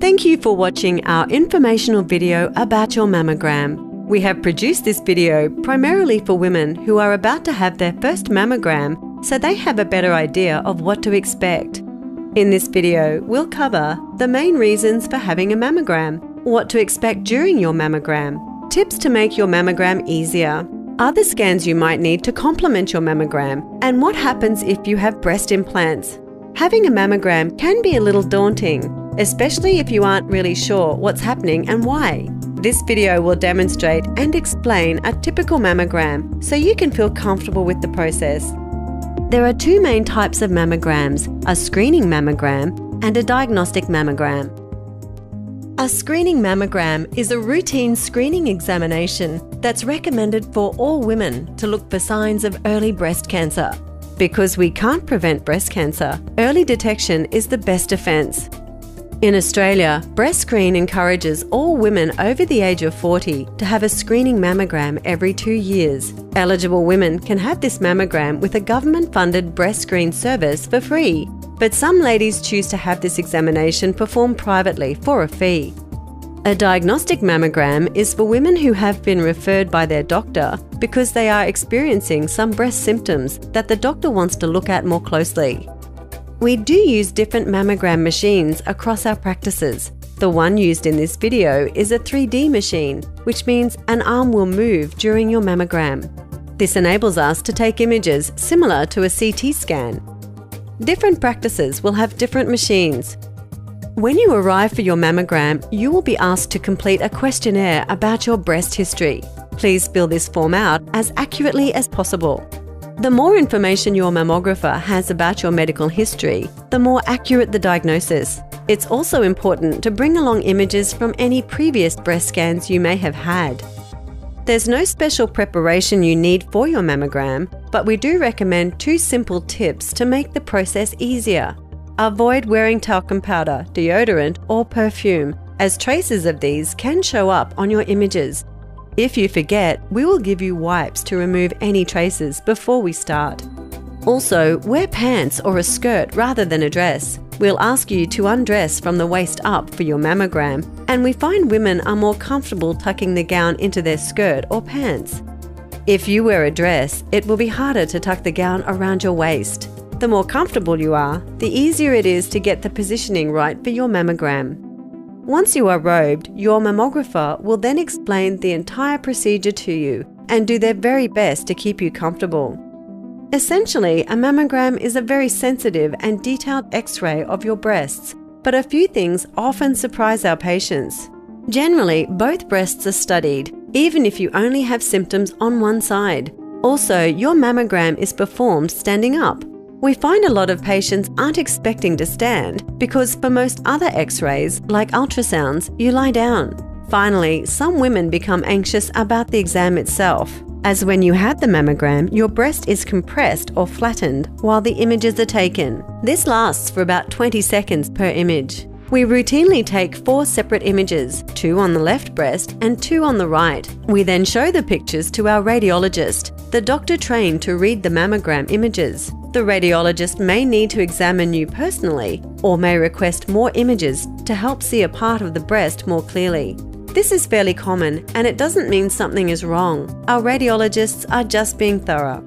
Thank you for watching our informational video about your mammogram. We have produced this video primarily for women who are about to have their first mammogram, so they have a better idea of what to expect. In this video, we'll cover the main reasons for having a mammogram, what to expect during your mammogram, tips to make your mammogram easier, other scans you might need to complement your mammogram, and what happens if you have breast implants. Having a mammogram can be a little daunting, especially if you aren't really sure what's happening and why. This video will demonstrate and explain a typical mammogram so you can feel comfortable with the process. There are two main types of mammograms, a screening mammogram and a diagnostic mammogram. A screening mammogram is a routine screening examination that's recommended for all women to look for signs of early breast cancer. Because we can't prevent breast cancer, early detection is the best defense. In Australia, BreastScreen encourages all women over the age of 40 to have a screening mammogram every 2 years. Eligible women can have this mammogram with a government-funded BreastScreen service for free, but some ladies choose to have this examination performed privately for a fee. A diagnostic mammogram is for women who have been referred by their doctor because they are experiencing some breast symptoms that the doctor wants to look at more closely. We do use different mammogram machines across our practices. The one used in this video is a 3D machine, which means an arm will move during your mammogram. This enables us to take images similar to a CT scan. Different practices will have different machines. When you arrive for your mammogram, you will be asked to complete a questionnaire about your breast history. Please fill this form out as accurately as possible. The more information your mammographer has about your medical history, the more accurate the diagnosis. It's also important to bring along images from any previous breast scans you may have had. There's no special preparation you need for your mammogram, but we do recommend 2 simple tips to make the process easier. Avoid wearing talcum powder, deodorant, or perfume, as traces of these can show up on your images. If you forget, we will give you wipes to remove any traces before we start. Also, wear pants or a skirt rather than a dress. We'll ask you to undress from the waist up for your mammogram, and we find women are more comfortable tucking the gown into their skirt or pants. If you wear a dress, it will be harder to tuck the gown around your waist. The more comfortable you are, the easier it is to get the positioning right for your mammogram. Once you are robed, your mammographer will then explain the entire procedure to you and do their very best to keep you comfortable. Essentially, a mammogram is a very sensitive and detailed X-ray of your breasts, but a few things often surprise our patients. Generally, both breasts are studied, even if you only have symptoms on one side. Also, your mammogram is performed standing up. We find a lot of patients aren't expecting to stand because for most other X-rays, like ultrasounds, you lie down. Finally, some women become anxious about the exam itself, as when you have the mammogram, your breast is compressed or flattened while the images are taken. This lasts for about 20 seconds per image. We routinely take 4 separate images, 2 on the left breast and 2 on the right. We then show the pictures to our radiologist, the doctor trained to read the mammogram images. The radiologist may need to examine you personally or may request more images to help see a part of the breast more clearly. This is fairly common and it doesn't mean something is wrong. Our radiologists are just being thorough.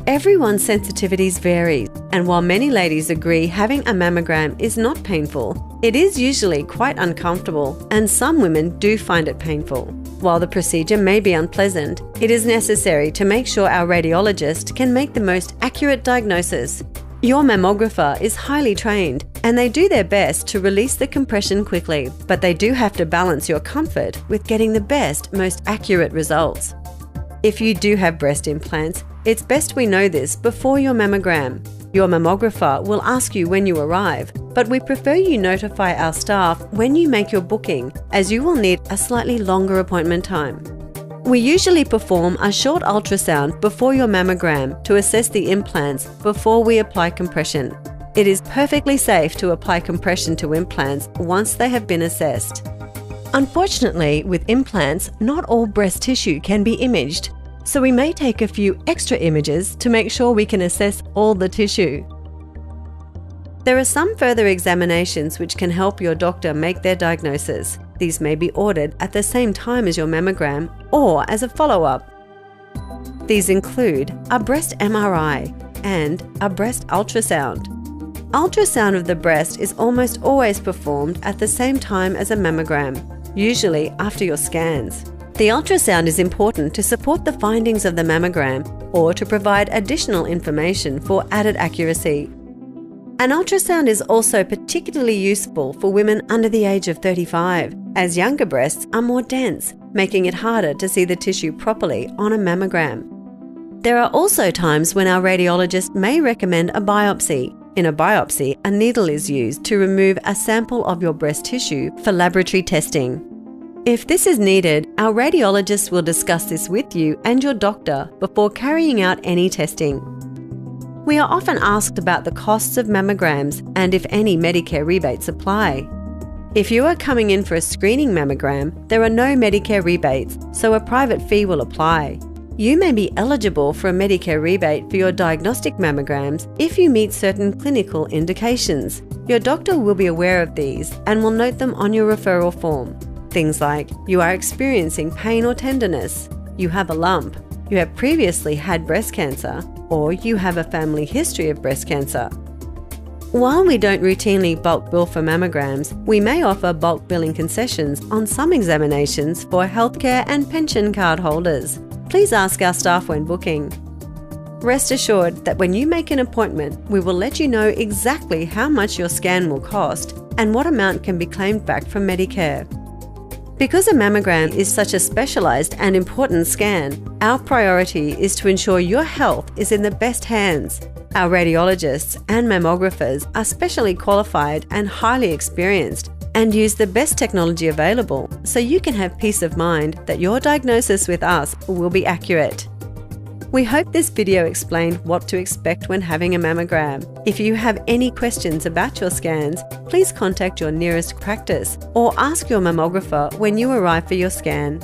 Everyone's sensitivities vary, and while many ladies agree having a mammogram is not painful, it is usually quite uncomfortable and some women do find it painful. While the procedure may be unpleasant, it is necessary to make sure our radiologist can make the most accurate diagnosis. Your mammographer is highly trained and they do their best to release the compression quickly, but they do have to balance your comfort with getting the best, most accurate results. If you do have breast implants, it's best we know this before your mammogram. Your mammographer will ask you when you arrive, but we prefer you notify our staff when you make your booking, as you will need a slightly longer appointment time. We usually perform a short ultrasound before your mammogram to assess the implants before we apply compression. It is perfectly safe to apply compression to implants once they have been assessed. Unfortunately, with implants, not all breast tissue can be imaged, so we may take a few extra images to make sure we can assess all the tissue. There are some further examinations which can help your doctor make their diagnosis. These may be ordered at the same time as your mammogram or as a follow-up. These include a breast MRI and a breast ultrasound. Ultrasound of the breast is almost always performed at the same time as a mammogram, usually after your scans. The ultrasound is important to support the findings of the mammogram or to provide additional information for added accuracy. An ultrasound is also particularly useful for women under the age of 35, as younger breasts are more dense, making it harder to see the tissue properly on a mammogram. There are also times when our radiologist may recommend a biopsy. In a biopsy, a needle is used to remove a sample of your breast tissue for laboratory testing. If this is needed, our radiologist will discuss this with you and your doctor before carrying out any testing. We are often asked about the costs of mammograms and if any Medicare rebates apply. If you are coming in for a screening mammogram, there are no Medicare rebates, so a private fee will apply. You may be eligible for a Medicare rebate for your diagnostic mammograms if you meet certain clinical indications. Your doctor will be aware of these and will note them on your referral form. Things like you are experiencing pain or tenderness, you have a lump, you have previously had breast cancer, or you have a family history of breast cancer. While we don't routinely bulk bill for mammograms, we may offer bulk billing concessions on some examinations for healthcare and pension card holders. Please ask our staff when booking. Rest assured that when you make an appointment, we will let you know exactly how much your scan will cost and what amount can be claimed back from Medicare. Because a mammogram is such a specialised and important scan, our priority is to ensure your health is in the best hands. Our radiologists and mammographers are specially qualified and highly experienced and use the best technology available so you can have peace of mind that your diagnosis with us will be accurate. We hope this video explained what to expect when having a mammogram. If you have any questions about your scans, please contact your nearest practice or ask your mammographer when you arrive for your scan.